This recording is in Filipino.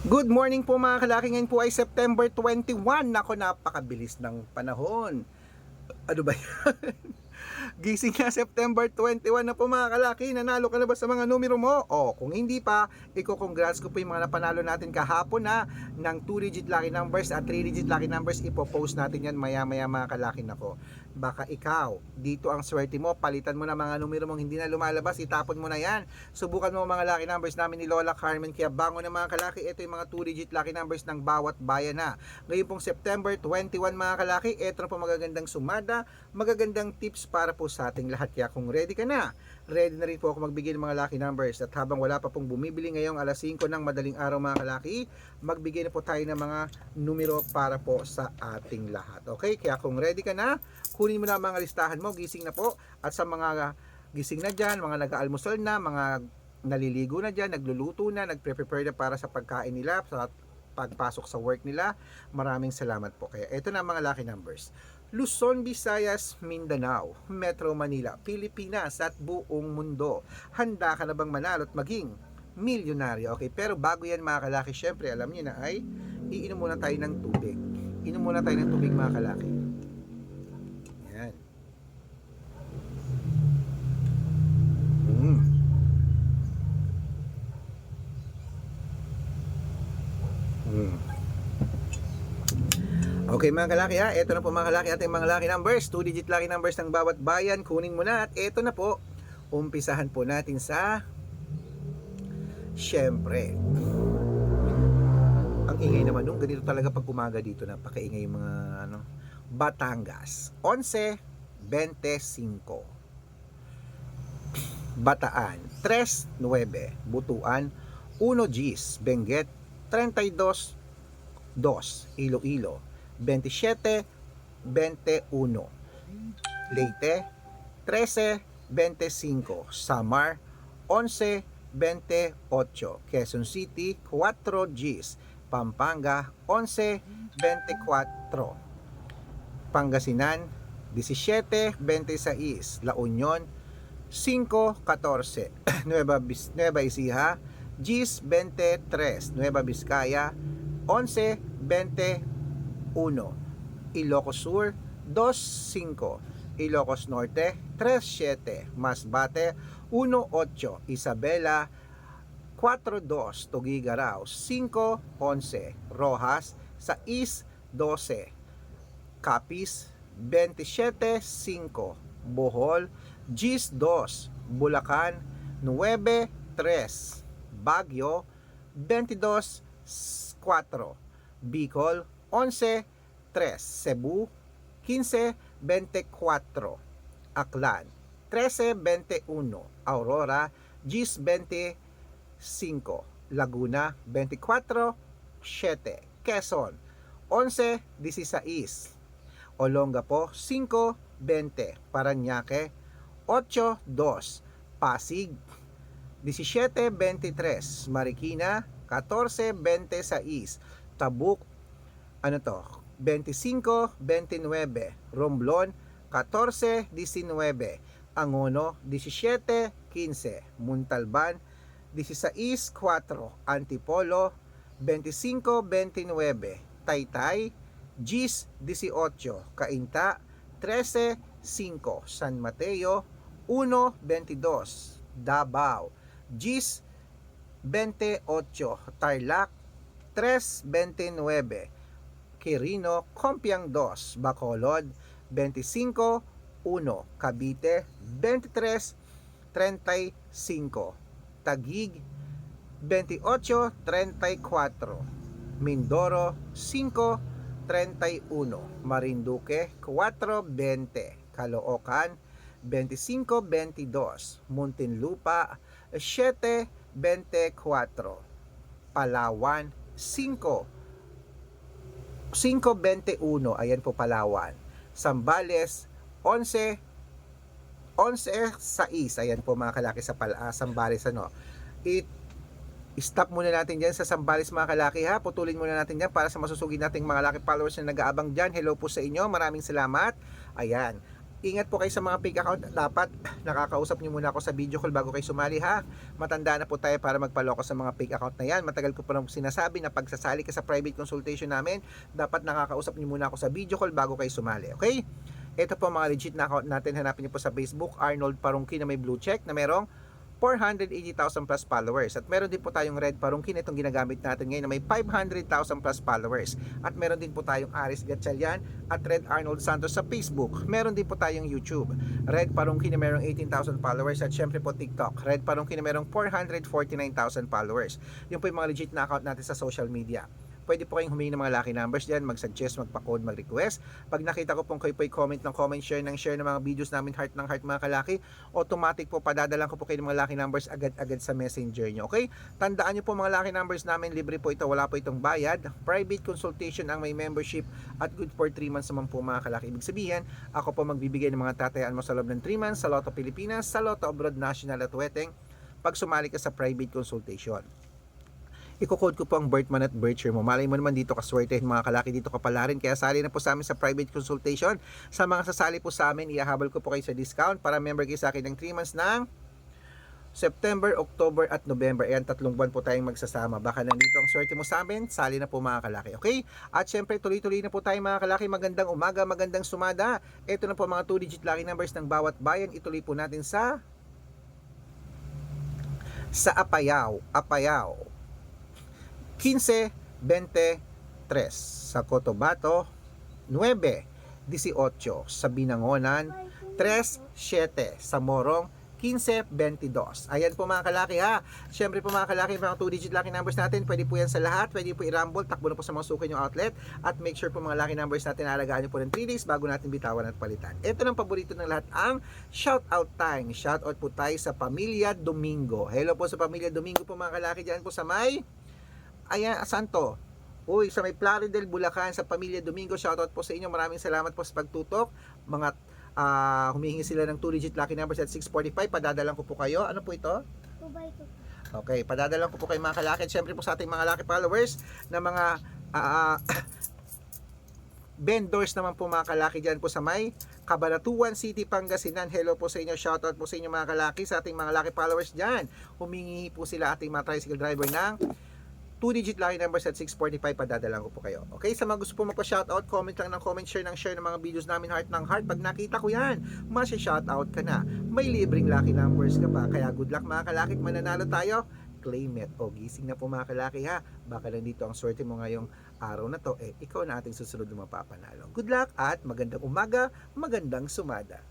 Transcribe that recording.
Good morning po mga kalaki. Ngayon po ay September 21. Nako, napakabilis ng panahon. Ano ba yan? Gising na September 21 na po mga kalaki. Nanalo ka na ba sa mga numero mo? O kung hindi pa, congrats ko po yung mga napanalo natin kahapon na ng 2-digit lucky numbers at 3-digit lucky numbers. Ipopost natin yan maya maya mga kalaki. Nako, baka ikaw, dito ang swerte mo. Palitan mo na mga numero mong hindi na lumalabas. Itapon mo na yan. Subukan mo mga lucky numbers namin ni Lola Carmen. Kaya bango na mga kalaki. Ito yung mga 2-digit lucky numbers ng bawat bayan na. Ngayon pong September 21 mga kalaki. Ito na po magagandang sumada, magagandang tips para po sa ating lahat. Kaya kung ready ka na, ready na rin po ako magbigay ng mga lucky numbers. At habang wala pa pong bumibili ngayong alas 5 ng madaling araw mga kalaki, magbigay na po tayo ng mga numero para po sa ating lahat. Okay? Kaya kung ready ka na, kunin mo na mga listahan mo, gising na po. At sa mga gising na dyan, mga nag-aalmusal na, mga naliligo na dyan, nagluluto na, nagpre-prepare na para sa pagkain nila, sa pagpasok sa work nila, maraming salamat po. Kaya ito na mga lucky numbers: Luzon, Visayas, Mindanao, Metro Manila, Pilipinas at buong mundo. Handa ka na bang manalo at maging milyonaryo? Okay, pero bago yan mga kalaki, syempre alam niyo na ay iinom muna tayo ng tubig. Inom muna tayo ng tubig mga kalaki. Yan. Okay mga kalaki ha, ito na po mga kalaki ating mga lucky numbers, 2-digit lucky numbers ng bawat bayan. Kunin mo na at ito na po, umpisahan po natin sa, syempre, ang ingay naman nung ganito talaga pag umaga dito, napakaingay yung mga Batangas, 11-25. Bataan, 3-9. Butuan, 1 Gs. Benguet, 32-2. Iloilo, 27-21. Leyte, 13-25. Samar, 11-28. Quezon City, 4 Gs. Pampanga, 11-24. Pangasinan, 17-26. La Union, 5-14. Nueva Ecija, Gs. 23. Nueva Vizcaya, 11-21. Ilocos Sur, 2-5. Ilocos Norte, 3-7. Masbate, 1-8. Isabela, 4-2. Tuguegarao, 5-11. Rojas, 6-12. Capiz, 27-5. Bohol, Gs. 2. Bulacan, 9-3. Baguio, 22-4. Bicol, 11-3. Cebu, 15-24. Aklan, 13-21. Aurora, Gs. 25. Laguna, 24-7. Quezon, 11-16. Olongapo, 5-20. Parañaque, 8-2. Pasig, 17-23. Marikina, 14-26. Tabuk, 25-29. Romblon, 14-19. Angono, 17-15. Muntalban, 16-4. Antipolo, 25-29. Taytay, Gs. 18. Cainta, 13-5. San Mateo, 1-22. Davao, Gs. 28. Tarlac, 3-29. Quirino, Compiang 2. Bacolod, 25-1. Cavite, 23-35. Taguig, 28-34. Mindoro, 5-31. Marinduque, 4-20. Caloocan, 25-22. Muntinlupa, 7-24. Palawan, 5-21. Ayan po Palawan. Sambales, 11-6. Ayan po mga kalaki sa Sambales. Stop muna natin dyan sa Sambales mga kalaki ha. Putulin muna natin dyan para sa masusugid nating mga laki followers na nag-aabang dyan. Hello po sa inyo. Maraming salamat. Ayan. Ingat po kayo sa mga fake account. Dapat nakakausap niyo muna ako sa video call bago kayo sumali ha. Matanda na po tayo para magpaloko sa mga fake account na yan. Matagal ko pa nang sinasabi na pag sasali ka sa private consultation namin, dapat nakakausap niyo muna ako sa video call bago kayo sumali. Okay? Ito po mga legit na account natin. Hanapin niyo po sa Facebook, Arnold Parungki na may blue check na merong 480,000 plus followers. At meron din po tayong Red Parungkin, itong ginagamit natin ngayon na may 500,000 plus followers. At meron din po tayong Aris Gatchalian at Red Arnold Santos sa Facebook. Meron din po tayong YouTube, Red Parungkin na merong 18,000 followers. At syempre po TikTok, Red Parungkin na merong 449,000 followers. Yun po yung mga legit na account natin sa social media. Pwede po kayong humingi ng mga lucky numbers dyan, mag-suggest, magpa-code, mag-request. Pag nakita ko pong kayo po comment ng comment, share ng mga videos namin, heart ng heart mga kalaki, automatic po padadalan ko po kayo ng mga lucky numbers agad-agad sa messenger nyo. Okay? Tandaan nyo po mga lucky numbers namin, libre po ito, wala po itong bayad. Private consultation ang may membership at good for 3 months naman po mga kalaki. Ibig sabihin, ako po magbibigay ng mga tatayaan mo sa loob ng 3 months sa Lotto Pilipinas, sa Lotto Abroad National at Weteng pag sumali ka sa private consultation. Iko-code ko po ang birth month at birth year mo. Malay mo naman dito kaswertehin mga kalaki, dito ka pala rin. Kaya sali na po sa amin sa private consultation. Sa mga sasali po sa amin, ihahabol ko po kayo sa discount para member kayo sa akin ng 3 months ng September, October at November. Ayan, 3 buwan po tayong magsasama. Baka nandito ang swerte mo sa amin, sali na po mga kalaki. Okay? At syempre, tuloy-tuloy na po tayo mga kalaki. Magandang umaga, magandang sumada. Ito na po mga 2-digit lucky numbers ng bawat bayan. Ituloy po natin sa Apayao. 15-23 sa Cotabato, 9-18 sa Binangonan, 3-7 sa Morong, 15-22. Ayan po mga kalaki ha. Siyempre po mga kalaki, mga 2-digit lucky numbers natin, pwede po yan sa lahat, pwede po i-rumble, takbo na po sa mga suki yung outlet, at make sure po mga lucky numbers natin, alagaan nyo po ng 3 days bago natin bitawan at palitan. Ito ng paborito ng lahat, ang shoutout time. Shoutout po tayo sa Pamilya Domingo. Hello po sa Pamilya Domingo po mga kalaki, dyan po sa may Santo. Uy, sa may Plaridel, Bulacan, sa Pamilya Domingo, shoutout po sa inyo. Maraming salamat po sa pagtutok. Mga humihingi sila ng 2-digit lucky numbers at 645. Padadalan ko po kayo. Ano po ito? 2x2. Okay, padadalan ko po kayo mga kalaki. Siyempre po sa ating mga lucky followers na mga vendors naman po mga kalaki dyan po sa may Cabanatuan City, Pangasinan. Hello po sa inyo, shoutout po sa inyo mga kalaki. Sa ating mga lucky followers dyan, humingi po sila ating mga tricycle driver ng 2-digit lucky numbers at 645, padadalan ko po kayo. Okay, sa mga gusto po magpa-shoutout, comment lang ng comment, share ng mga videos namin, heart ng heart. Pag nakita ko yan, masya-shoutout ka na. May libreng lucky numbers ka pa. Kaya good luck mga kalaki, mananalo tayo. Claim it. O gising na po mga kalaki ha. Baka lang dito ang swerte mo ngayong araw na to, ikaw na ating susunod na mapapanalo. Good luck at magandang umaga, magandang sumada.